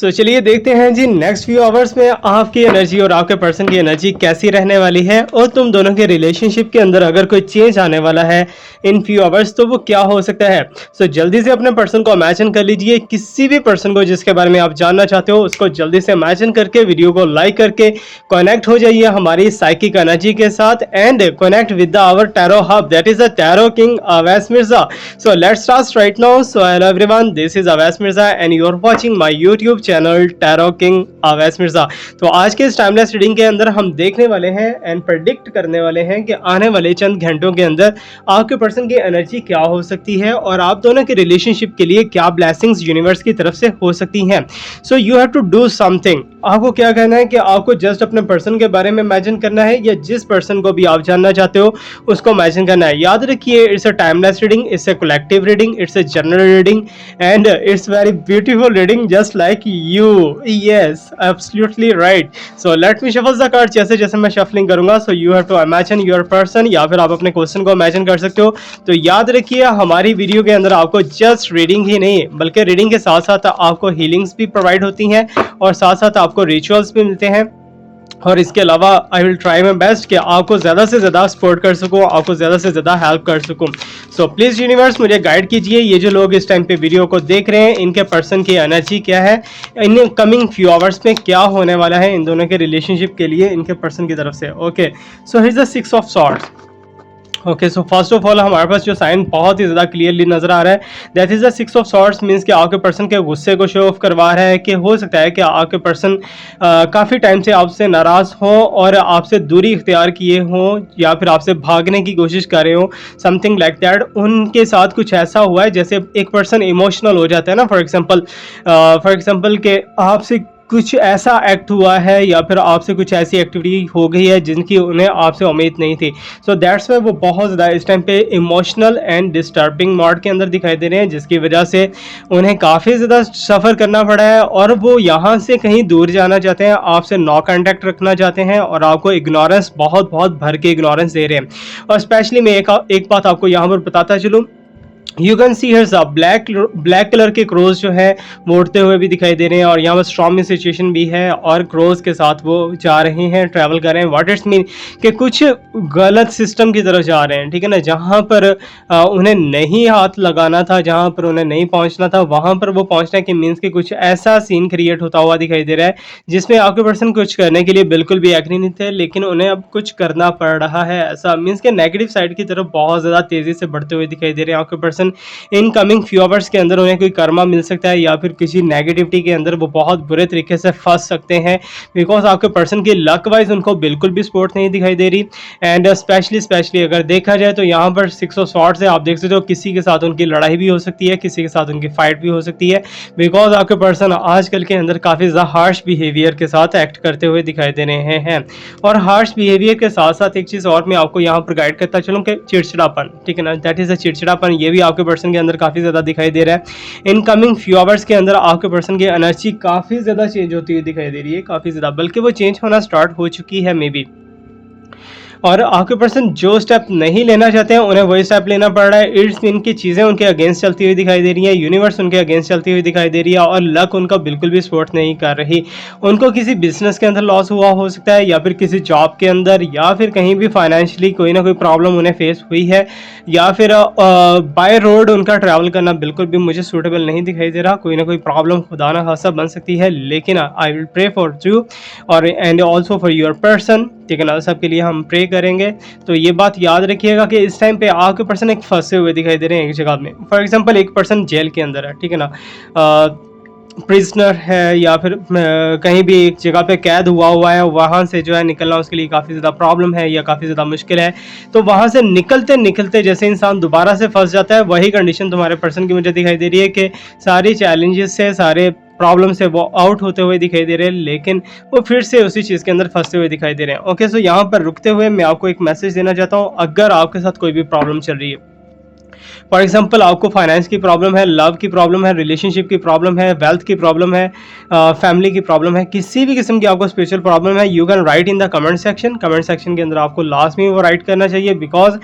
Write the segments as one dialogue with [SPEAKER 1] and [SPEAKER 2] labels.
[SPEAKER 1] चलिए देखते हैं जी नेक्स्ट फ्यू आवर्स में आपकी एनर्जी और आपके पर्सन की एनर्जी कैसी रहने वाली है और तुम दोनों के रिलेशनशिप के अंदर अगर कोई चेंज आने वाला है इन फ्यू आवर्स तो वो क्या हो सकता है। जल्दी से अपने पर्सन को इमेजिन कर लीजिए, किसी भी पर्सन को जिसके बारे में आप जानना चाहते हो उसको जल्दी से इमेजिन करके वीडियो को लाइक करके कनेक्ट हो जाइए हमारी साइकिक एनर्जी के साथ and connect with our tarot hub, that is the tarot king Awais Mirza. So let's start right now. So hello everyone, this is Awais Mirza and you are watching my YouTube channel tarot king Awais Mirza. तो आज के इस timeless reading के अंदर हम देखने वाले हैं एंड प्रेडिक्ट करने वाले हैं कि आने वाले चंद घंटों के अंदर आपके पर्सन की एनर्जी क्या हो सकती है और आप दोनों के रिलेशनशिप के लिए क्या ब्लेसिंग्स यूनिवर्स की तरफ से हो सकती हैं। So you have to do something. आपको क्या करना है कि आपको जस्ट अपने पर्सन के बारे में इमेजिन करना है या जिस पर्सन को भी आप जानना चाहते हो उसको इमेजिन करना है। याद रखिए, it's a timeless reading, it's a collective reading, it's a general reading and it's very beautiful reading just like you. Yes, absolutely right. So let me shuffle the card. जैसे जैसे मैं शफलिंग करूंगा so you have to imagine your person या फिर आप अपने question को imagine कर सकते हो। तो याद रखिए, हमारी वीडियो के अंदर आपको जस्ट रीडिंग ही नहीं बल्कि रीडिंग के साथ साथ आपको हीलिंग्स भी प्रोवाइड होती हैं और साथ साथ आपको रिचुअल्स भी मिलते हैं। और इसके अलावा I will try my best कि आपको ज़्यादा से ज़्यादा सपोर्ट कर सकूं, आपको ज़्यादा से ज़्यादा हेल्प कर सकूं। सो प्लीज़ यूनिवर्स मुझे गाइड कीजिए, ये जो लोग इस टाइम पे वीडियो को देख रहे हैं इनके पर्सन की एनर्जी क्या है, इन कमिंग फ्यू आवर्स में क्या होने वाला है इन दोनों के रिलेशनशिप के लिए इनके पर्सन की तरफ से। Okay, so here is the 6 of swords. Okay, so first of all हमारे पास जो साइन बहुत ही ज़्यादा क्लियरली नजर आ रहा है, that is the 6 of swords. Means कि आपके पर्सन के गुस्से को शो ऑफ करवा रहा है कि हो सकता है कि आपके पर्सन काफ़ी टाइम से आपसे नाराज़ हो और आपसे दूरी इख्तियार किए हों या फिर आपसे भागने की कोशिश कर रहे हो, समथिंग लाइक दैट। उनके साथ कुछ ऐसा हुआ है जैसे एक पर्सन इमोशनल हो जाता है ना, फॉर एग्जाम्पल के आपसे कुछ ऐसा एक्ट हुआ है या फिर आपसे कुछ ऐसी एक्टिविटी हो गई है जिनकी उन्हें आपसे उम्मीद नहीं थी। सो दैट्स वाई वो बहुत ज़्यादा इस टाइम पे इमोशनल एंड डिस्टर्बिंग मोड के अंदर दिखाई दे रहे हैं, जिसकी वजह से उन्हें काफ़ी ज़्यादा सफ़र करना पड़ा है और वो यहाँ से कहीं दूर जाना चाहते हैं, आपसे नो कॉन्टैक्ट रखना चाहते हैं और आपको इग्नोरेंस बहुत भर के इग्नोरेंस दे रहे हैं। और स्पेशली मैं एक बात आपको यहाँ पर बताता चलूँ, यू कैन सी हियर सब ब्लैक कलर के क्रोज जो है वो उड़ते हुए भी दिखाई दे रहे हैं और यहाँ पर स्ट्रॉन्ग सिचुएशन भी है और क्रोज के साथ वो जा रहे हैं, ट्रैवल कर रहे हैं। व्हाट इट्स मीन कि कुछ गलत सिस्टम की तरफ जा रहे हैं, ठीक है ना। जहाँ पर उन्हें नहीं हाथ लगाना था, जहाँ पर उन्हें नहीं पहुँचना था, वहाँ पर वो पहुँचना के मीन्स कि कुछ ऐसा सीन क्रिएट होता हुआ दिखाई दे रहा है जिसमें आपके पर्सन कुछ करने के लिए बिल्कुल भी एग्री नहीं थे, लेकिन उन्हें अब कुछ करना पड़ रहा है। ऐसा मीन्स के नेगेटिव साइड की तरफ बहुत ज़्यादा तेज़ी से बढ़ते हुए दिखाई दे रहे हैं आपके person. In coming few hours के अंदर उन्हें कोई कर्मा मिल सकता है या फिर किसी नेगेटिविटी के अंदर वो बहुत बुरे तरीके से फंस सकते हैं, बिकॉज आपके पर्सन की लक वाइज उनको बिल्कुल भी सपोर्ट नहीं दिखाई दे रही। एंड स्पेशली अगर देखा जाए तो यहाँ पर 6 ऑफ सॉर्ड्स है, आप देख सकते हो किसी के साथ उनकी लड़ाई भी हो सकती है, किसी के साथ उनकी फाइट भी हो सकती है, बिकॉज आपके पर्सन आजकल के अंदर काफ़ी ज़्यादा हार्श बिहेवियर के साथ एक्ट करते हुए दिखाई दे रहे हैं। और हार्श बिहेवियर के साथ साथ एक चीज़ और मैं आपको यहाँ पर गाइड करता चलूँ कि चिड़चिड़ापन, ठीक है ना, दैट इज़ अ चिड़चिड़ापन, ये भी आपके पर्सन के अंदर काफ़ी ज़्यादा दिखाई दे रहा है। इन कमिंग फ्यू आवर्स के अंदर आपके पर्सन की एनर्जी काफ़ी ज़्यादा चेंज होती हुई दिखाई दे रही है, काफ़ी ज़्यादा, बल्कि वो चेंज होना स्टार्ट हो चुकी है मे बी। और आपके पर्सन जो स्टेप नहीं लेना चाहते हैं उन्हें वही स्टेप लेना पड़ रहा है। इट्स मीन की चीज़ें उनके अगेंस्ट चलती हुई दिखाई दे रही है, यूनिवर्स उनके अगेंस्ट चलती हुई दिखाई दे रही है और लक उनका बिल्कुल भी सपोर्ट नहीं कर रही। उनको किसी बिजनेस के अंदर लॉस हुआ हो सकता है या फिर किसी जॉब के अंदर या फिर कहीं भी फाइनेंशियली कोई ना कोई प्रॉब्लम उन्हें फेस हुई है या फिर बाय रोड उनका ट्रैवल करना बिल्कुल भी मुझे सूटेबल नहीं दिखाई दे रहा। कोई ना कोई प्रॉब्लम खुदा ना खासा बन सकती है, लेकिन I will pray for you और and also for your person, ठीक है ना, सबके लिए हम प्रे करेंगे। तो ये बात याद रखिएगा कि इस टाइम पे आपके पर्सन एक फंसे हुए दिखाई दे रहे हैं एक जगह में। फॉर एग्जांपल एक पर्सन जेल के अंदर है, ठीक है ना, प्रिजनर है या फिर कहीं भी एक जगह पे कैद हुआ है, वहाँ से जो है निकलना उसके लिए काफ़ी ज़्यादा प्रॉब्लम है या काफ़ी ज़्यादा मुश्किल है। तो वहाँ से निकलते जैसे इंसान दोबारा से फंस जाता है, वही कंडीशन तुम्हारे पर्सन की मुझे दिखाई दे रही है कि सारी चैलेंजेस से, सारे प्रॉब्लम से वो आउट होते हुए दिखाई दे रहे हैं, लेकिन वो फिर से उसी चीज़ के अंदर फंसते हुए दिखाई दे रहे हैं। ओके, सो यहाँ पर रुकते हुए मैं आपको एक मैसेज देना चाहता हूँ, अगर आपके साथ कोई भी प्रॉब्लम चल रही है फॉर एग्जाम्पल आपको फाइनेंस की प्रॉब्लम है, लव की प्रॉब्लम है, रिलेशनशिप की प्रॉब्लम है, वेल्थ की प्रॉब्लम है, फैमिली की प्रॉब्लम है, किसी भी किस्म की आपको स्पिरिचुअल प्रॉब्लम है, you can write in the comment section. Comment section के अंदर आपको लास्ट में वो राइट करना चाहिए, बिकॉज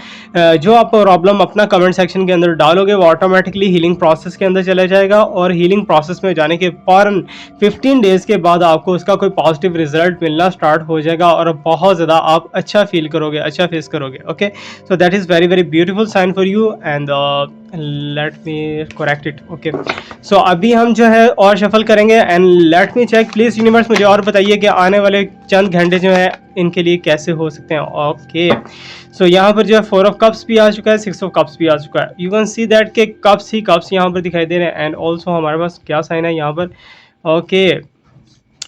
[SPEAKER 1] जो आप प्रॉब्लम अपना कमेंट सेक्शन के अंदर डालोगे वो ऑटोमेटिकली हीलिंग प्रोसेस के अंदर चला जाएगा, और हीलिंग प्रोसेस में जाने के फौरन 15 डेज के बाद आपको उसका कोई पॉजिटिव रिजल्ट मिलना स्टार्ट हो जाएगा, और बहुत ज़्यादा आप अच्छा फील करोगे, अच्छा फेस करोगे। Okay, so that is very very beautiful sign for you, and let me correct it. Okay, so अभी हम जो है और शफल करेंगे, and let me check please universe, मुझे और बताइए कि आने वाले चंद घंटे जो है इनके लिए कैसे हो सकते हैं। ओके, सो यहाँ पर जो है 4 ऑफ कप्स भी आ चुका है, 6 ऑफ कप्स भी आ चुका है। यू कैन सी दैट के कप्स ही कप्स यहाँ पर दिखाई दे रहे हैं, एंड ऑल्सो हमारे पास क्या साइन है यहाँ पर। Okay,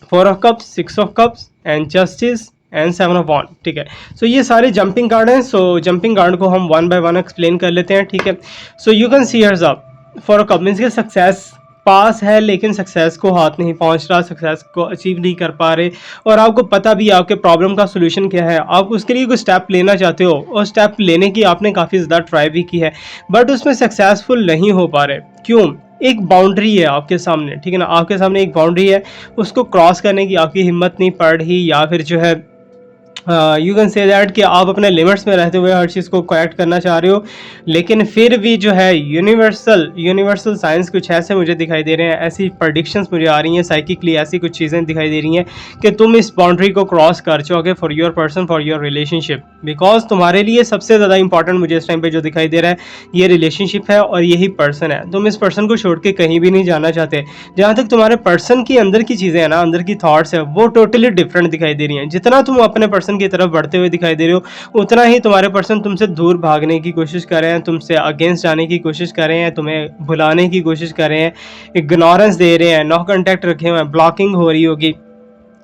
[SPEAKER 1] 4 of cups, 6 of cups and justice and 7 of wand. ठीक है, सो ये सारे जंपिंग कार्ड हैं। सो जंपिंग कार्ड को हम वन बाय वन एक्सप्लेन कर लेते हैं। ठीक है, so you can see here's up 4 of cup means के सक्सेस पास है, लेकिन सक्सेस को हाथ नहीं पहुंच रहा, सक्सेस को अचीव नहीं कर पा रहे, और आपको पता भी है आपके प्रॉब्लम का सोल्यूशन क्या है, आप उसके लिए कोई स्टेप लेना चाहते हो, और स्टेप लेने की आपने काफ़ी ज़्यादा ट्राई भी की है, बट उसमें सक्सेसफुल नहीं हो पा रहे। क्यों? एक बाउंड्री है आपके सामने, ठीक है ना, आपके सामने एक बाउंड्री है, उसको क्रॉस करने की आपकी हिम्मत नहीं पड़ रही, या फिर जो है यू कैन से दैट कि आप अपने लिमिट्स में रहते हुए हर चीज़ को करेक्ट करना चाह रहे हो, लेकिन फिर भी जो है यूनिवर्सल साइंस कुछ ऐसे मुझे दिखाई दे रहे हैं, ऐसी प्रडिक्शंस मुझे आ रही हैं साइकिकली, ऐसी कुछ चीज़ें दिखाई दे रही हैं कि तुम इस बाउंड्री को क्रॉस कर चुके for your person, for your relationship, because तुम्हारे लिए सबसे ज़्यादा इंपॉर्टेंट मुझे इस टाइम पे जो दिखाई दे रहा है ये रिलेशनशिप है, और यही पर्सन है। तुम इस पर्सन को छोड़ के कहीं भी नहीं जाना चाहते। जहाँ तक तुम्हारे पर्सन की अंदर की चीज़ें हैं ना, अंदर की थॉट्स है, वो टोटली डिफरेंट दिखाई दे रही हैं। जितना तुम अपने पर्सन की तरफ बढ़ते हुए दिखाई दे रहे हो, उतना ही तुम्हारे पर्सन तुमसे दूर भागने की कोशिश कर रहे हैं, तुमसे अगेंस्ट जाने की कोशिश कर रहे हैं, तुम्हें भुलाने की कोशिश कर रहे हैं, इग्नोरेंस दे रहे हैं, नो कांटेक्ट रखे हुए हैं, ब्लॉकिंग हो रही होगी,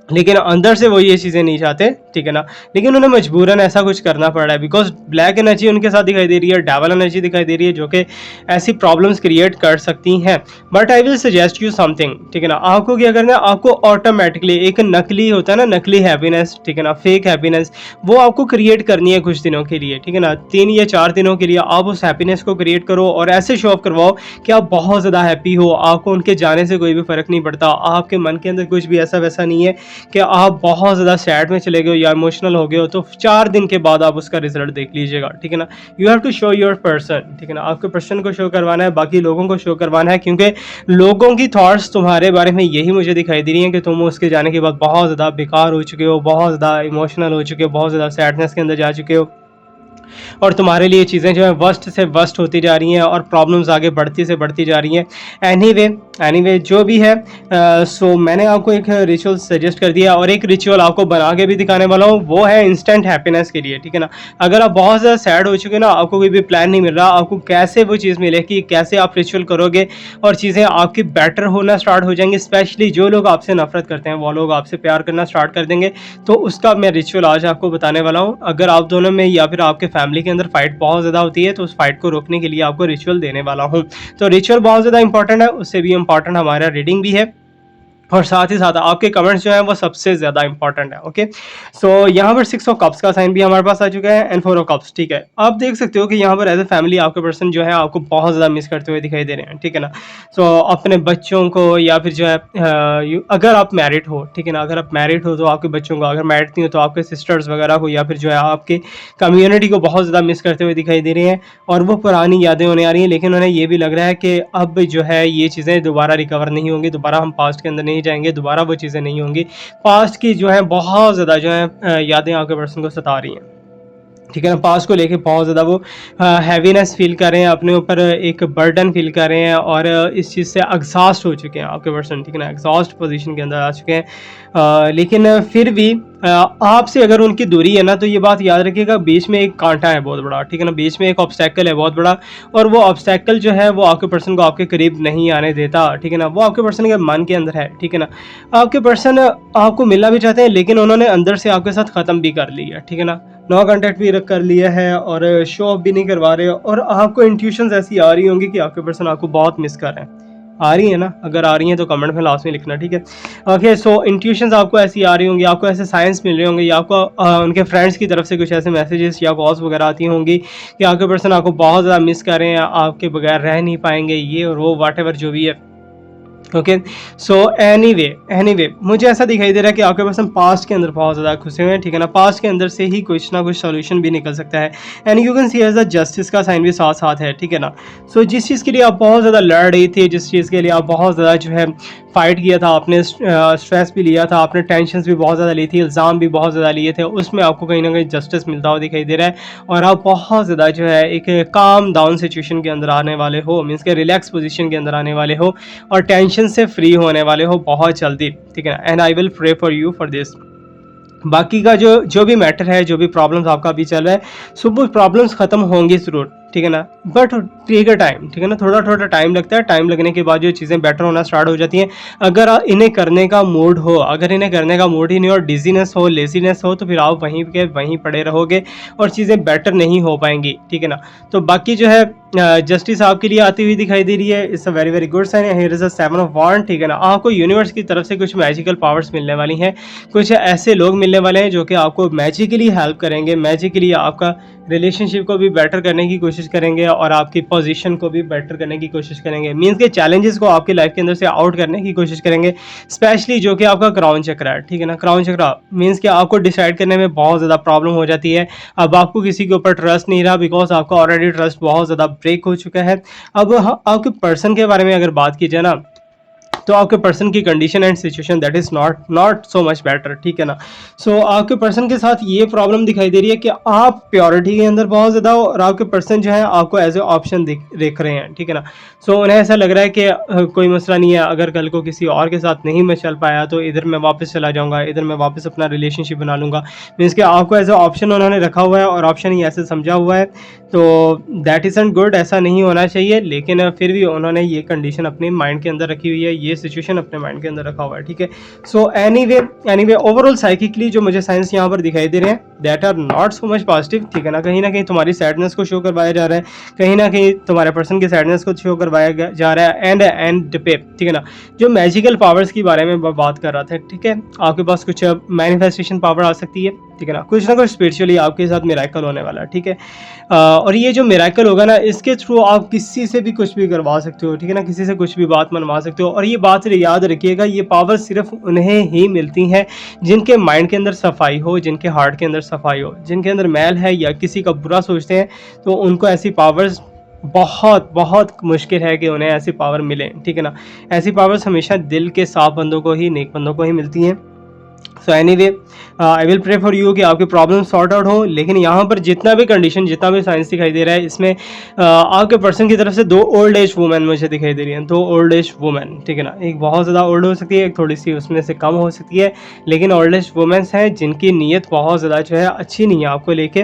[SPEAKER 1] लेकिन अंदर से वो ये चीज़ें नहीं चाहते, ठीक है ना, लेकिन उन्हें मजबूरन ऐसा कुछ करना पड़ रहा है, बिकॉज ब्लैक एनर्जी उनके साथ दिखाई दे रही है, डेवल एनर्जी दिखाई दे रही है, जो कि ऐसी प्रॉब्लम्स क्रिएट कर सकती हैं। But I will suggest you something, ठीक है ना, आपको क्या करना है, आपको ऑटोमेटिकली एक नकली होता है ना, नकली हैप्पीनेस, ठीक है ना, फेक हैप्पीनेस, वो आपको क्रिएट करनी है कुछ दिनों के लिए, ठीक है ना, 3 या 4 दिनों के लिए आप उस हैप्पीनेस को क्रिएट करो, और ऐसे शो ऑफ करवाओ कि आप बहुत ज़्यादा हैप्पी हो, आपको उनके जाने से कोई भी फ़र्क नहीं पड़ता, आपके मन के अंदर कुछ भी ऐसा वैसा नहीं है कि आप बहुत ज़्यादा सैड में चले गए हो या इमोशनल हो गए हो, तो 4 दिन के बाद आप उसका रिजल्ट देख लीजिएगा, ठीक है ना। You have to show your person, ठीक है ना, आपके पर्सन को शो करवाना है, बाकी लोगों को शो करवाना है, क्योंकि लोगों की थॉट्स तुम्हारे बारे में यही मुझे दिखाई दे रही हैं कि तुम उसके जाने के बाद बहुत ज़्यादा बेकार हो चुके हो, बहुत ज़्यादा इमोशनल हो चुके हो, बहुत ज़्यादा सैडनेस के अंदर जा चुके हो, और तुम्हारे लिए चीज़ें जो है वर्स्ट से वर्स्ट होती जा रही हैं, और प्रॉब्लम्स आगे बढ़ती से बढ़ती जा रही हैं। एनीवे जो भी है, सो मैंने आपको एक रिचुअल सजेस्ट कर दिया, और एक रिचुअल आपको बना के भी दिखाने वाला हूँ, वो है इंस्टेंट हैप्पीनेस के लिए, ठीक है ना। अगर आप बहुत ज़्यादा सैड हो चुके ना, आपको कोई भी प्लान नहीं मिल रहा, आपको कैसे वो चीज़ मिलेगी, कैसे आप रिचुअल करोगे और चीज़ें आपकी बेटर होना स्टार्ट हो जाएंगी। स्पेशली जो लोग आपसे नफरत करते हैं वो लोग आपसे प्यार करना स्टार्ट कर देंगे, तो उसका मैं रिचुअल आज आपको बताने वाला हूँ। अगर आप दोनों में या फिर आपके फैमिली के अंदर फाइट बहुत ज़्यादा होती है, तो उस फाइट को रोकने के लिए आपको रिचुअल देने वाला हूँ। तो रिचुअल बहुत ज़्यादा इंपॉर्टेंट है, उससे भी इंपॉर्टेंट हमारा रीडिंग भी है, और साथ ही साथ आपके कमेंट्स जो हैं वो सबसे ज़्यादा इंपॉर्टेंट है। ओके, सो यहाँ पर 6 ऑफ कप्स का साइन भी हमारे पास आ चुका है, एंड 4 ऑफ कप्स, ठीक है। आप देख सकते हो कि यहाँ पर एज ए फैमिली आपके पर्सन जो है आपको बहुत ज़्यादा मिस करते हुए दिखाई दे रहे हैं, ठीक है ना। सो अपने बच्चों को, या फिर जो है अगर आप मैरिड हो, ठीक है ना, अगर आप मैरिड हो तो आपके बच्चों को, अगर मैरिड नहीं हो तो आपके सिस्टर्स वगैरह को, या फिर जो है आपके कम्युनिटी को बहुत ज़्यादा मिस करते हुए दिखाई दे रहे हैं, और वो पुरानी यादें होने आ रही हैं, लेकिन उन्हें ये भी लग रहा है कि अब जो है ये चीज़ें दोबारा रिकवर नहीं होंगी, दोबारा हम पास्ट के अंदर नहीं जाएंगे, दोबारा वो चीज़ें नहीं होंगी। पास्ट की जो है बहुत ज़्यादा जो है यादें आपके पर्सन को सता रही हैं, ठीक है ना। पास्ट को लेके बहुत ज़्यादा वो हैवीनेस फील कर रहे हैं, अपने ऊपर एक बर्डन फील कर रहे हैं, और इस चीज़ से एग्जॉस्ट हो चुके हैं आपके पर्सन, ठीक है ना, एग्जॉस्ट पोजीशन के अंदर आ चुके हैं। लेकिन फिर भी आपसे अगर उनकी दूरी है ना, तो ये बात याद रखिएगा, बीच में एक कांटा है बहुत बड़ा, ठीक है ना, बीच में एक ऑब्स्टेकल है बहुत बड़ा, और वो ऑब्स्टेकल जो है वो आपके पर्सन को आपके करीब नहीं आने देता, ठीक है ना। वो आपके पर्सन के मन के अंदर है, ठीक है ना। आपके पर्सन आपको मिलना भी चाहते हैं, लेकिन उन्होंने अंदर से आपके साथ ख़त्म भी कर लिया, ठीक है ना, नो कांटेक्ट भी कर लिया है, और शो ऑफ भी नहीं करवा रहे, और आपको इंट्यूशंस ऐसी आ रही होंगी कि आपके पर्सन आपको बहुत मिस कर रहे हैं, आ रही है ना? अगर आ रही हैं तो कमेंट में लास्ट में लिखना, ठीक है? ओके, सो इंट्यूशंस आपको ऐसी आ रही होंगी, आपको ऐसे साइंस मिल रहे होंगे, या आपको उनके फ्रेंड्स की तरफ से कुछ ऐसे मैसेजेस या कॉल्स वगैरह आती होंगी कि आपके पर्सन आपको बहुत ज़्यादा मिस कर रहे हैं, आपके बगैर रह नहीं पाएंगे, ये और वो व्हाटएवर जो भी है। ओके, सो एनीवे मुझे ऐसा दिखाई दे रहा है कि आपके पर्सन पास्ट के अंदर बहुत ज़्यादा घुसे हुए हैं, ठीक है ना? पास्ट के अंदर से ही कुछ ना कुछ सॉल्यूशन भी निकल सकता है, and you can see as a justice का साइन भी साथ साथ है, ठीक है ना? सो जिस चीज़ के लिए आप बहुत ज़्यादा लड़ रही थी, जिस चीज़ के लिए आप बहुत ज़्यादा जो है फाइट किया था, आपने स्ट्रेस भी लिया था, आपने टेंशन भी बहुत ज़्यादा ली थी, इल्ज़ाम भी बहुत ज़्यादा लिए थे, उसमें आपको कहीं ना कहीं जस्टिस मिलता हुआ दिखाई दे रहा है, और आप बहुत ज़्यादा जो है एक काम डाउन सिचुएशन के अंदर आने वाले हो, मीन्स के रिलैक्स पोजीशन के अंदर आने वाले हो, और टेंशन से फ्री होने वाले हो बहुत जल्दी, ठीक है ना? And I will pray for you for this. बाकी का जो जो भी मैटर है, जो भी प्रॉब्लम्स आपका अभी चल रहा है, सो वो प्रॉब्लम्स खत्म होंगी ज़रूर, ठीक है ना? बट टेक अ टाइम, ठीक है ना? थोड़ा थोड़ा टाइम लगता है, टाइम लगने के बाद जो चीज़ें बेटर होना स्टार्ट हो जाती हैं। अगर इन्हें करने का मूड हो, अगर इन्हें करने का मूड ही नहीं, और डिजीनेस हो, लेजीनेस हो, तो फिर आप वहीं के वहीं पड़े रहोगे और चीज़ें बेटर नहीं हो पाएंगी, ठीक है ना? तो बाकी जो है जस्टिस आपके लिए आती हुई दिखाई दे रही है, it's a very very good sign. Here is a 7 of wand, ठीक है ना? आपको यूनिवर्स की तरफ से कुछ मैजिकल पावर्स मिलने वाली हैं, कुछ ऐसे लोग मिलने वाले हैं जो कि आपको मैजिकली हेल्प करेंगे, मैजिकली आपका रिलेशनशिप को भी बेटर करने की कोशिश करेंगे, और आपकी पोजीशन को भी बेटर करने की कोशिश करेंगे, मीन्स के चैलेंजेस को आपकी लाइफ के अंदर से आउट करने की कोशिश करेंगे, स्पेशली जो कि आपका क्राउन चक्र है, ठीक है ना? क्राउन चक्र मीन्स कि आपको डिसाइड करने में बहुत ज़्यादा प्रॉब्लम हो जाती है। अब आपको किसी के ऊपर ट्रस्ट नहीं रहा, बिकॉज आपका ऑलरेडी ट्रस्ट बहुत ज़्यादा ब्रेक हो चुका है। अब आपके पर्सन के बारे में अगर बात की जाए ना, तो आपके पर्सन की condition and situation that is not so much better, ठीक है ना? सो आपके पर्सन के साथ ये प्रॉब्लम दिखाई दे रही है कि आप प्योरिटी के अंदर बहुत ज़्यादा हो, और आपके पर्सन जो है आपको एज ए ऑप्शन देख रहे हैं, ठीक है ना? सो उन्हें ऐसा लग रहा है कि कोई मसला नहीं है, अगर कल को किसी और के साथ नहीं मैं चल पाया तो इधर मैं वापस चला जाऊँगा, इधर मैं वापस अपना रिलेशनशिप बना लूँगा, मीन्स कि आपको एज ए ऑप्शन उन्होंने रखा हुआ है, और ऑप्शन ही ऐसे समझा हुआ है। तो दैट इज़ गुड, ऐसा नहीं होना चाहिए, लेकिन फिर भी उन्होंने ये कंडीशन अपने माइंड के अंदर रखी हुई है, ये सिचुएशन अपने माइंड के अंदर रखा हुआ है, ठीक है? सो एनीवे ओवरऑल साइकिकली जो मुझे साइंस यहाँ पर दिखाई दे रहे हैं that are not so much positive, ठीक है ना? कहीं ना कहीं तुम्हारी सैडनेस को शो करवाया जा रहा है, कहीं ना कहीं तुम्हारे पर्सन की सैडनेस को शो करवाया जा रहा है, एंड पे, ठीक है ना? जो मैजिकल पावर्स के बारे में बात कर रहा था, ठीक है? आपके पास कुछ मैनिफेस्टेशन पावर आ सकती है, ठीक है ना? कुछ ना कुछ स्पिरिचुअली आपके साथ मिरेकल होने वाला है, ठीक है? और ये जो मिरेकल होगा ना, इसके थ्रू आप किसी से भी कुछ भी करवा सकते हो, ठीक है ना? किसी से कुछ भी बात मनवा सकते हो, और ये बात याद रखिएगा, ये पावर सिर्फ उन्हें ही मिलती हैं जिनके माइंड के अंदर सफाई हो, जिनके हार्ट के अंदर सफाई हो। जिनके अंदर मैल है या किसी का बुरा सोचते हैं, तो उनको ऐसी पावर्स बहुत बहुत मुश्किल है कि उन्हें ऐसी पावर मिले, ठीक है ना? ऐसी पावर्स हमेशा दिल के साफ बंदों को ही, नेक बंदों को ही मिलती हैं। So anyway I will pray for you कि आपके प्रॉब्लम सॉर्ट आउट हो, लेकिन यहाँ पर जितना भी कंडीशन, जितना भी साइंस दिखाई दे रहा है, इसमें आपके पर्सन की तरफ से 2 ओल्ड एज वुमेन मुझे दिखाई दे रही हैं, 2 ओल्ड एज वुमेन, ठीक है ना? एक बहुत ज़्यादा ओल्ड हो सकती है, एक थोड़ी सी उसमें से कम हो सकती है, लेकिन ओल्ड एज वुमेन्स हैं जिनकी नीयत बहुत ज़्यादा जो है अच्छी नहीं है आपको लेके,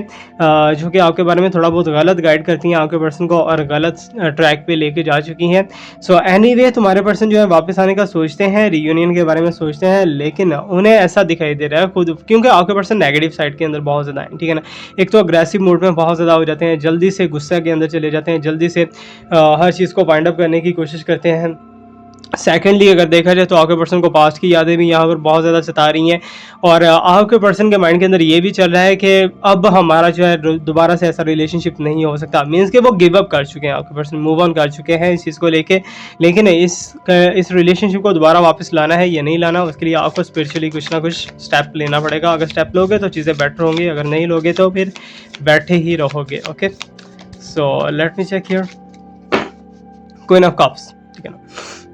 [SPEAKER 1] जो कि आपके बारे में थोड़ा बहुत गलत गाइड करती हैं आपके पर्सन को, और गलत ट्रैक पे लेके जा चुकी हैं। सो एनीवे तुम्हारे पर्सन जो है वापस आने का सोचते हैं, रियूनियन के बारे में सोचते हैं, लेकिन उन्हें ऐसा दिखाई दे रहा है खुद, क्योंकि आपके पर्सन नेगेटिव साइड के अंदर बहुत ज़्यादा है, ठीक है ना? एक तो अग्रेसिव मूड में बहुत ज़्यादा हो जाते हैं, जल्दी से गुस्से के अंदर चले जाते हैं, जल्दी से हर चीज़ को वाइंड अप करने की कोशिश करते हैं। सेकेंडली अगर देखा जाए तो आपके पर्सन को पास्ट की यादें भी यहाँ पर बहुत ज़्यादा सता रही हैं, और आपके पर्सन के माइंड के अंदर ये भी चल रहा है कि अब हमारा जो है दोबारा से ऐसा रिलेशनशिप नहीं हो सकता, मीन्स कि वो गिव अप कर चुके हैं, आपके पर्सन मूव ऑन कर चुके हैं इस चीज़ को लेके। लेकिन इस रिलेशनशिप को दोबारा वापस लाना है या नहीं लाना, उसके लिए आपको स्पिरिचुअली कुछ ना कुछ स्टेप लेना पड़ेगा। अगर स्टेप लोगे तो चीज़ें बेटर होंगी, अगर नहीं लोगे तो फिर बैठे ही रहोगे। Okay, so let me check here, queen of cups, ठीक है ना?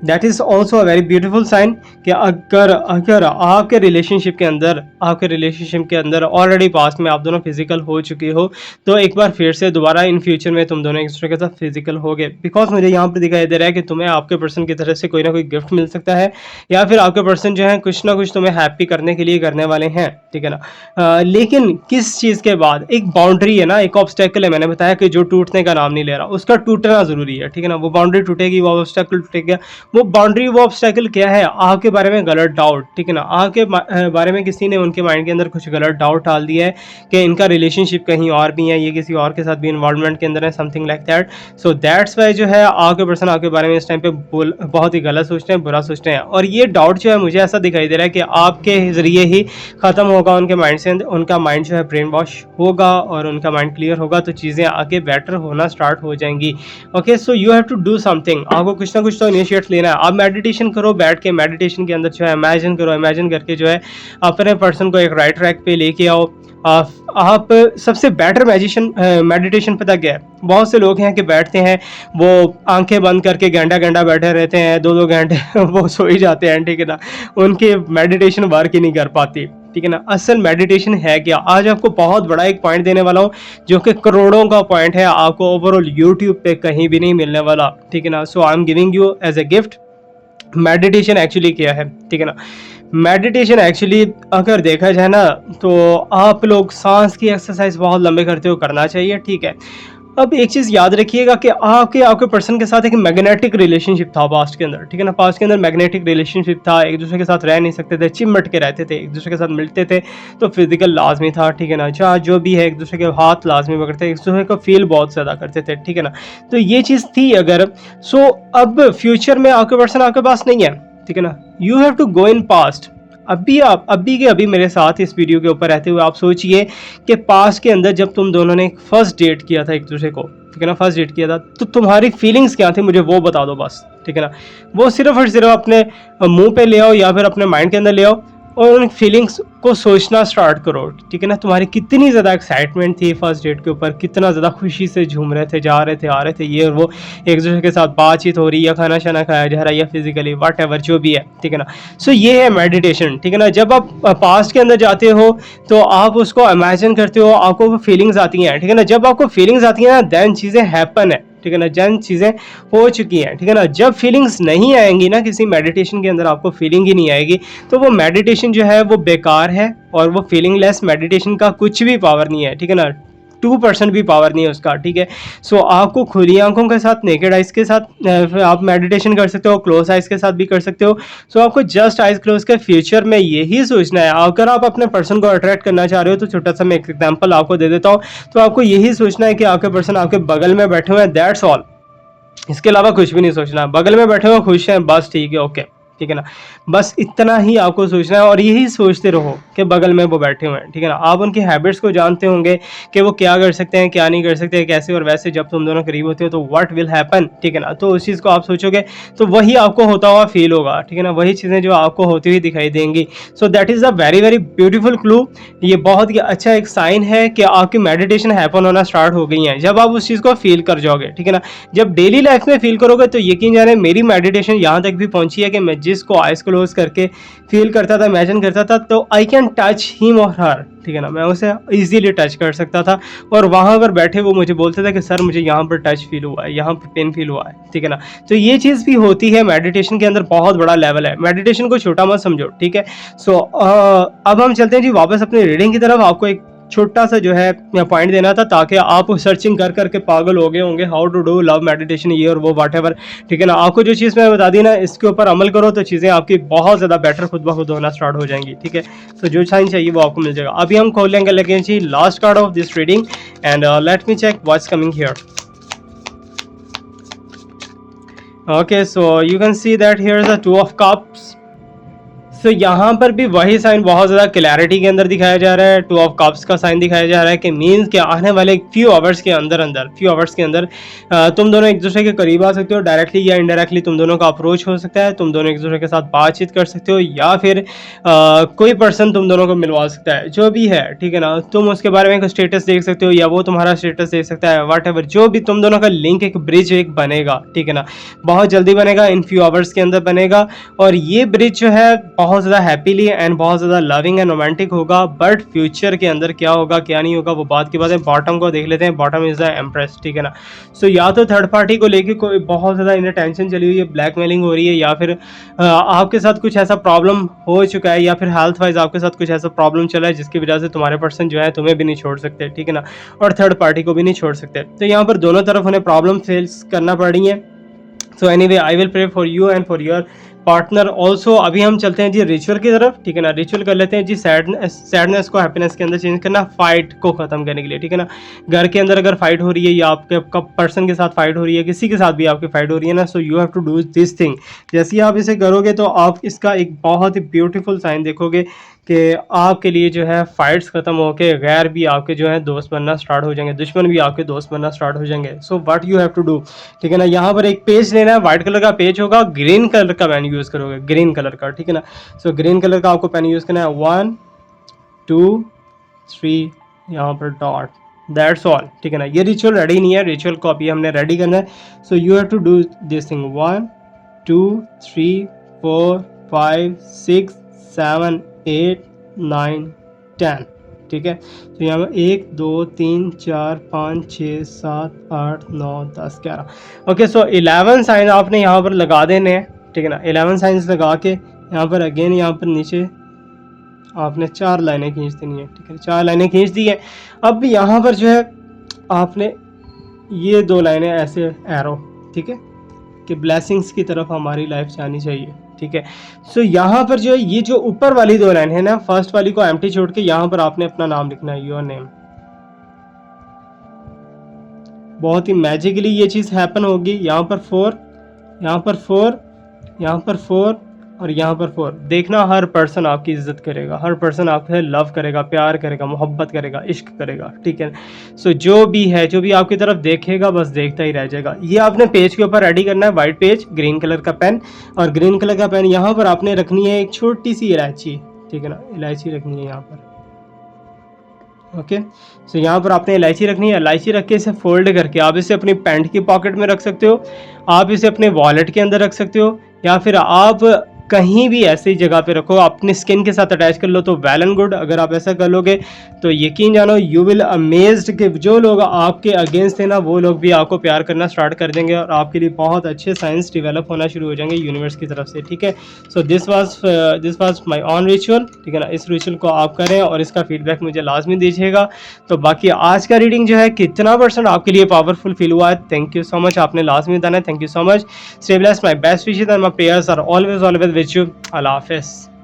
[SPEAKER 1] That is also a very beautiful sign कि अगर अगर आपके रिलेशनशिप के अंदर ऑलरेडी पास्ट में आप दोनों फिजिकल हो चुके हो, तो एक बार फिर से दोबारा इन फ्यूचर में तुम दोनों एक दूसरे के साथ फिजिकल हो गए, बिकॉज मुझे यहाँ पर दिखाई दे रहा है कि तुम्हें आपके पर्सन की तरफ से कोई ना कोई गिफ्ट मिल सकता है, या फिर आपके पर्सन जो है कुछ ना कुछ तुम्हें हैप्पी करने के लिए करने वाले हैं, ठीक है ना? लेकिन किस चीज़ के बाद, एक बाउंड्री है ना, एक ऑब्स्टेकल है, मैंने बताया कि जो टूटने का नाम नहीं ले रहा, उसका टूटना ज़रूरी है, ठीक है ना? वो बाउंड्री टूटेगी, वो ऑब्स्टेकल टूटेगा। वो बाउंड्री, वो ऑब्स्टेकल क्या है, आपके बारे में गलत डाउट, ठीक है ना, आपके बारे में किसी ने उनके माइंड के अंदर कुछ गलत डाउट डाल दिया है कि इनका रिलेशनशिप कहीं और भी है, ये किसी और के साथ भी इन्वॉल्वमेंट के अंदर है, something like that. So that's why जो है आपके पर्सन आपके बारे में इस टाइम पे बहुत ही गलत सोचते हैं, बुरा सोचते हैं। और ये डाउट जो है मुझे ऐसा दिखाई दे रहा है कि आपके ज़रिए ही ख़त्म होगा उनके माइंड से, उनका माइंड जो है ब्रेन वॉश होगा और उनका माइंड क्लियर होगा, तो चीज़ें आगे बेटर होना स्टार्ट हो जाएंगी। Okay, so you have to do something, आपको कुछ ना कुछ तो इनिशिएट लेना है। आप मेडिटेशन करो, बैठ के मेडिटेशन के अंदर जो है इमेजिन करो, इमेजिन करके जो है अपने पर्सन को एक राइट ट्रैक पे लेके आओ। आप सबसे बेटर मेडिटेशन पता क्या है, बहुत से लोग हैं कि बैठते हैं, वो आंखें बंद करके घंटा घंटा बैठे रहते हैं, 2-2 घंटे वो सो ही जाते हैं, ठीक है ना, उनके मेडिटेशन वर्क ही नहीं कर पाती, ठीक है ना। असल मेडिटेशन है क्या, आज आपको बहुत बड़ा एक पॉइंट देने वाला हूँ जो कि करोड़ों का पॉइंट है, आपको ओवरऑल यूट्यूब पे कहीं भी नहीं मिलने वाला, ठीक है ना। So I am giving you as a gift. Meditation actually क्या है, ठीक है ना। मेडिटेशन एक्चुअली अगर देखा जाए ना, तो आप लोग सांस की एक्सरसाइज बहुत लंबे करते हो, करना चाहिए, ठीक है। अब एक चीज़ याद रखिएगा कि आपके पर्सन के साथ एक मैग्नेटिक रिलेशनशिप था पास्ट के अंदर, ठीक है ना। पास्ट के अंदर मैग्नेटिक रिलेशनशिप था, एक दूसरे के साथ रह नहीं सकते थे, चिमट के रहते थे, एक दूसरे के साथ मिलते थे तो फिजिकल लाजमी था, ठीक है ना। चाहे जो भी है, एक दूसरे के हाथ लाजमी पकड़ते, एक दूसरे को फील बहुत ज़्यादा करते थे, ठीक है ना। तो ये चीज़ थी अगर, सो अब फ्यूचर में आपके पर्सन आपके पास नहीं है, ठीक है ना। You have to go in past. अभी के अभी मेरे साथ इस वीडियो के ऊपर रहते हुए आप सोचिए कि पास्ट के अंदर जब तुम दोनों ने एक फर्स्ट डेट किया था एक दूसरे को, ठीक है ना, फर्स्ट डेट किया था, तो तुम्हारी फीलिंग्स क्या थी, मुझे वो बता दो बस, ठीक है ना। वो सिर्फ और सिर्फ अपने मुंह पे ले आओ या फिर अपने माइंड के अंदर ले आओ और उन फीलिंग्स को सोचना स्टार्ट करो, ठीक है ना। तुम्हारी कितनी ज़्यादा एक्साइटमेंट थी फर्स्ट डेट के ऊपर, कितना ज़्यादा खुशी से झूम रहे थे, जा रहे थे, आ रहे थे, ये और वो, एक दूसरे के साथ बातचीत हो रही है, खाना शाना खाया जा रहा है, या फिजिकली वट एवर जो भी है, ठीक है ना। सो ये है मेडिटेशन, ठीक है ना। जब आप पास्ट के अंदर जाते हो तो आप उसको इमेजिन करते हो, आपको वो फीलिंग्स आती हैं, ठीक है ना। जब आपको फीलिंग्स आती हैं ना, देन चीज़ें हैपन है, ठीक है ना, जन चीज़ें हो चुकी हैं, ठीक है ना। जब फीलिंग्स नहीं आएंगी ना, किसी मेडिटेशन के अंदर आपको फीलिंग ही नहीं आएगी, तो वो मेडिटेशन जो है वो बेकार है और वो फीलिंगलेस मेडिटेशन का कुछ भी पावर नहीं है, ठीक है ना। 2% भी पावर नहीं है उसका, ठीक है। सो आपको खुली आंखों के साथ, नेकेड आइज के साथ आप मेडिटेशन कर सकते हो, क्लोज आइज के साथ भी कर सकते हो। सो आपको जस्ट आइज क्लोज के फ्यूचर में यही सोचना है। अगर आप अपने पर्सन को अट्रैक्ट करना चाह रहे हो तो छोटा सा मैं एक एग्जाम्पल आपको दे देता हूँ। तो आपको यही सोचना है कि आपके पर्सन आपके बगल में बैठे हुए हैं, दैट्स ऑल। इसके अलावा कुछ भी नहीं सोचना, बगल में बैठे हुए खुश हैं, बस ठीक है, ओके, ठीक है ना। बस इतना ही आपको सोचना है और यही सोचते रहो कि बगल में वो बैठे हुए हैं, ठीक है ना। आप उनकी हैबिट्स को जानते होंगे कि वो क्या कर सकते हैं, क्या नहीं कर सकते, कैसे और वैसे जब तुम दोनों करीब होते हो तो व्हाट विल हैपन, ठीक है ना। तो उस चीज़ को आप सोचोगे तो वही आपको होता हुआ फील होगा, ठीक है ना, वही चीज़ें जो आपको होती हुई दिखाई देंगी। सो that is a very very beautiful clue. ये बहुत ही अच्छा एक साइन है कि आपकी मेडिटेशन हैपन होना स्टार्ट हो गई है, जब आप उस चीज़ को फील कर जाओगे, ठीक है ना। जब डेली लाइफ में फील करोगे तो यकीन जाने मेरी मेडिटेशन यहाँ तक भी पहुंची है कि मैं जिसको आइज क्लोज करके फील करता था, इमेजिन करता था, तो आई कैन टच हिम और हर, ठीक है ना, मैं उसे इजीली टच कर सकता था। और वहाँ पर बैठे वो मुझे बोलते थे कि सर मुझे यहाँ पर टच फील हुआ है, यहाँ पर पेन फील हुआ है, ठीक है ना। तो ये चीज़ भी होती है मेडिटेशन के अंदर, बहुत बड़ा लेवल है, मेडिटेशन को छोटा मत समझो, ठीक है। सो अब हम चलते हैं जी वापस अपनी रीडिंग की तरफ। आपको एक छोटा सा जो है पॉइंट देना था ताकि आप सर्चिंग कर करके पागल हो गए होंगे how to do love meditation, ये और वो व्हाटएवर, ठीक है ना। आपको जो चीज़ मैंने बता दी ना, इसके ऊपर अमल करो तो चीज़ें आपकी बहुत ज़्यादा बेटर खुद ब खुद होना स्टार्ट हो जाएंगी, ठीक है। तो जो साइन चाहिए वो आपको मिल जाएगा। अभी हम खोलेंगे लगे जी last card of this reading and let me check what's coming here. Okay, so you can see that here is the 2 of cups. सो यहाँ पर भी वही साइन बहुत ज़्यादा क्लैरिटी के अंदर दिखाया जा रहा है, 2 ऑफ कप्स का साइन दिखाया जा रहा है कि मीन्स के आने वाले फ्यू आवर्स के अंदर तुम दोनों एक दूसरे के करीब आ सकते हो, डायरेक्टली या इनडायरेक्टली तुम दोनों का अप्रोच हो सकता है, तुम दोनों एक दूसरे के साथ बातचीत कर सकते हो, या फिर कोई पर्सन तुम दोनों को मिलवा सकता है, जो भी है, ठीक है ना। तुम उसके बारे में एक स्टेटस देख सकते हो या वो तुम्हारा स्टेटस देख सकता है, वट एवर, जो भी तुम दोनों का लिंक, एक ब्रिज एक बनेगा, ठीक है ना। बहुत जल्दी बनेगा, इन फ्यू आवर्स के अंदर बनेगा। और ये ब्रिज जो है बहुत ज़्यादा हैप्पीली एंड बहुत ज़्यादा लविंग एंड रोमांटिक होगा। बट फ्यूचर के अंदर क्या होगा क्या नहीं होगा वो बात की बात है। बॉटम को देख लेते हैं, बॉटम इज द एम्प्रेस, ठीक है ना। सो या तो थर्ड पार्टी को लेके कोई बहुत ज़्यादा इन्हें टेंशन चली हुई है, ब्लैकमेलिंग हो रही है, या फिर आपके साथ कुछ ऐसा प्रॉब्लम हो चुका है, या फिर हेल्थ वाइज आपके साथ कुछ ऐसा प्रॉब्लम चला है जिसकी वजह से तुम्हारे पर्सन जो है तुम्हें भी नहीं छोड़ सकते, ठीक है ना, और थर्ड पार्टी को भी नहीं छोड़ सकते। तो यहाँ पर दोनों तरफ उन्हें प्रॉब्लम फेस करना पड़ रही है। So anyway I will pray for you and for your partner also. अभी हम चलते हैं जी रिचुअल की तरफ, ठीक है ना। रिचुअल कर लेते हैं जी, सैडनेस को हैप्पीनेस के अंदर चेंज करना, फाइट को खत्म करने के लिए, ठीक है ना। घर के अंदर अगर फाइट हो रही है या आपके पर्सन के साथ फाइट हो रही है, किसी के साथ भी आपकी फाइट हो रही है ना, so you have to do this thing. जैसे ही आप इसे करोगे तो आप इसका एक बहुत ही ब्यूटीफुल साइन देखोगे कि आपके लिए जो है फाइट्स खत्म होके गैर भी आपके जो है दोस्त बनना स्टार्ट हो जाएंगे, दुश्मन भी आपके दोस्त बनना स्टार्ट हो जाएंगे। So what you have to do, ठीक है ना। यहाँ पर एक पेज लेना है, व्हाइट कलर का पेज होगा, ग्रीन कलर का पेन यूज़ करोगे, ग्रीन कलर का, ठीक है ना। सो ग्रीन कलर का आपको पेन यूज़ करना है, 1 2 3 यहाँ पर डॉट, दैट्स ऑल, ठीक है ना। ये रिचुअल रेडी नहीं है, रिचुअल को अभी हमने रेडी करना है। So you have to do this thing, 1 2 3 4 5 6 7 8 9 10, ठीक है। तो यहाँ पर 1 2 3 4 5 6 7 8 9 10 11। ओके, सो 11 साइन आपने यहाँ पर लगा देने हैं, ठीक है ना। 11 साइंस लगा के यहाँ पर अगेन यहाँ पर नीचे आपने 4 लाइनें खींच देनी है, ठीक है। 4 लाइनें खींच दी है। अब यहाँ पर जो है आपने ये 2 लाइनें ऐसे एरो, ठीक है, कि ब्लेसिंग्स की तरफ हमारी लाइफ जानी चाहिए, ठीक है। सो यहाँ पर जो है ये जो ऊपर वाली 2 लाइन है ना, फर्स्ट वाली को एम्प्टी छोड़ के यहाँ पर आपने अपना नाम लिखना है, योर नेम। बहुत ही मैजिकली ये चीज़ हैपन होगी। यहाँ पर 4, यहाँ पर 4, यहाँ पर 4 और यहाँ पर 4। देखना हर पर्सन आपकी इज्जत करेगा, हर पर्सन आपसे लव करेगा, प्यार करेगा, मोहब्बत करेगा, इश्क करेगा, ठीक है। सो जो भी है, जो भी आपकी तरफ देखेगा बस देखता ही रह जाएगा। ये आपने पेज के ऊपर रेडी करना है, वाइट पेज, ग्रीन कलर का पेन, और ग्रीन कलर का पेन यहाँ पर आपने रखनी है एक छोटी सी इलायची, ठीक है ना। इलायची रखनी है यहाँ पर, ओके। सो यहाँ पर आपने इलायची रखनी है। इलायची रख के इसे फोल्ड करके आप इसे अपनी पैंट की पॉकेट में रख सकते हो, आप इसे अपने वॉलेट के अंदर रख सकते हो, या फिर आप कहीं भी ऐसी जगह पे रखो, अपने स्किन के साथ अटैच कर लो तो वेल एंड गुड। अगर आप ऐसा कर लोगे तो यकीन जानो यू विल अमेज्ड कि जो लोग आपके अगेंस्ट थे ना, वो लोग भी आपको प्यार करना स्टार्ट कर देंगे और आपके लिए बहुत अच्छे साइंस डेवलप होना शुरू हो जाएंगे यूनिवर्स की तरफ से, ठीक है। So this was my on ritual, ठीक है ना। इस रिचुअल को आप करें और इसका फीडबैक मुझे लाजमी दीजिएगा। तो बाकी आज का रीडिंग जो है कितना % आपके लिए पावरफुल फील हुआ है, थैंक यू सो मच, आपने लाजमी बताना है। Thank you so much, stay blessed, my best wishes and my prayers are always with you. अल्लाह हाफिज़।